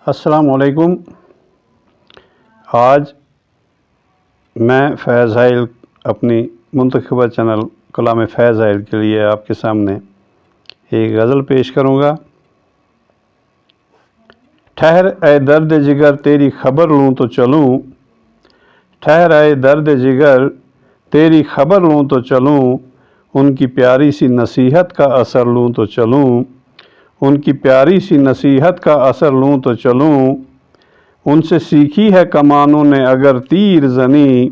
अस्सलाम वालेकुम। आज मैं फैज़ हाइल अपनी मुंतखबा चैनल कलाम फैज़ हाइल के लिए आपके सामने एक गज़ल पेश करूँगा। ठहर ऐ दर्द जिगर तेरी खबर लूँ तो चलूँ, ठहर ऐ दर्द जिगर तेरी खबर लूँ तो चलूँ, उनकी प्यारी सी नसीहत का असर लूँ तो चलूँ, उनकी प्यारी सी नसीहत का असर लूँ तो चलूँ। उनसे सीखी है कमानों ने अगर तीर ज़नी,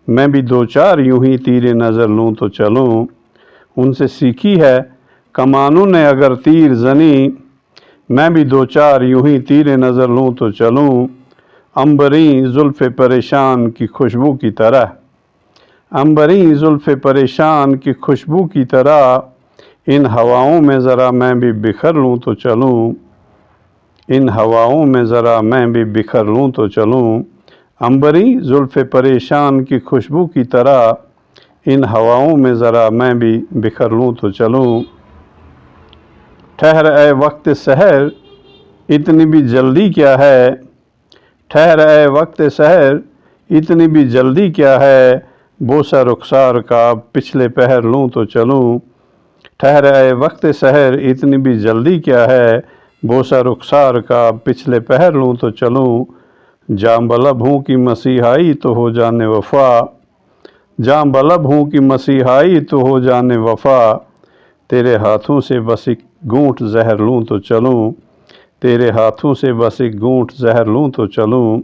मैं भी दो चार यूं ही तीरे नज़र लूँ तो चलूँ। उनसे सीखी है कमानों ने अगर तीर ज़नी, मैं भी दो चार यूं ही तीरे नज़र लूँ तो चलूँ। अंबरी ज़ुल्फ़े परेशान की खुशबू की तरह, अंबरी ज़ुल्फ़े परेशान की खुशबू की तरह, इन हवाओं में ज़रा मैं भी बिखर लूँ तो चलूँ, इन हवाओं में ज़रा मैं भी बिखर लूँ तो चलूँ। अंबरी ज़ुल्फ़े परेशान की खुशबू की तरह, इन हवाओं में ज़रा मैं भी बिखर लूँ तो चलूँ। ठहर ऐ वक्त सहर इतनी भी जल्दी क्या है, ठहर ऐ वक्त सहर इतनी भी जल्दी क्या है, बोसा रुखसार का पिछले पहर लूँ तो चलूँ। ठहर ऐ वक्त सहर इतनी भी जल्दी क्या है, बोसा रुखसार का पिछले पहर लूँ तो चलूँ। जाम बलब हूँ कि मसीहाई तो हो जाने वफ़ा, जाम बलब हूँ कि मसीहाई तो हो जाने वफ़ा, तेरे हाथों से बस एक घूंट ज़हर लूँ तो चलूँ, तेरे हाथों से बस एक घूंट ज़हर लूँ तो चलूँ।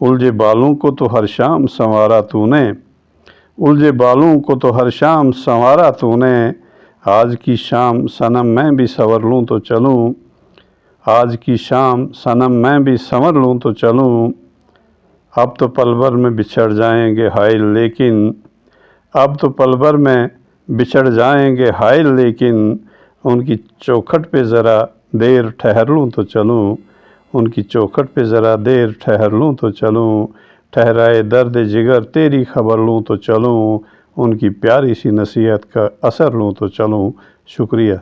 उलझे बालों को तो हर शाम संवारा तूने, उलझे बालों को तो हर शाम संवारा तूने, आज की शाम सनम मैं भी संवर लूँ तो चलूँ, आज की शाम सनम मैं भी संवर लूँ तो चलूँ। अब तो पल भर में बिछड़ जाएंगे हाय लेकिन, अब तो पल भर में बिछड़ जाएंगे हाय लेकिन, उनकी चौखट पे ज़रा देर ठहर लूँ तो चलूँ, उनकी चौखट पे ज़रा देर ठहर लूँ तो चलूँ। ठहराए दर्द जिगर तेरी खबर लूँ तो चलूँ, उनकी प्यारी सी नसीहत का असर लूँ तो चलूँ। शुक्रिया।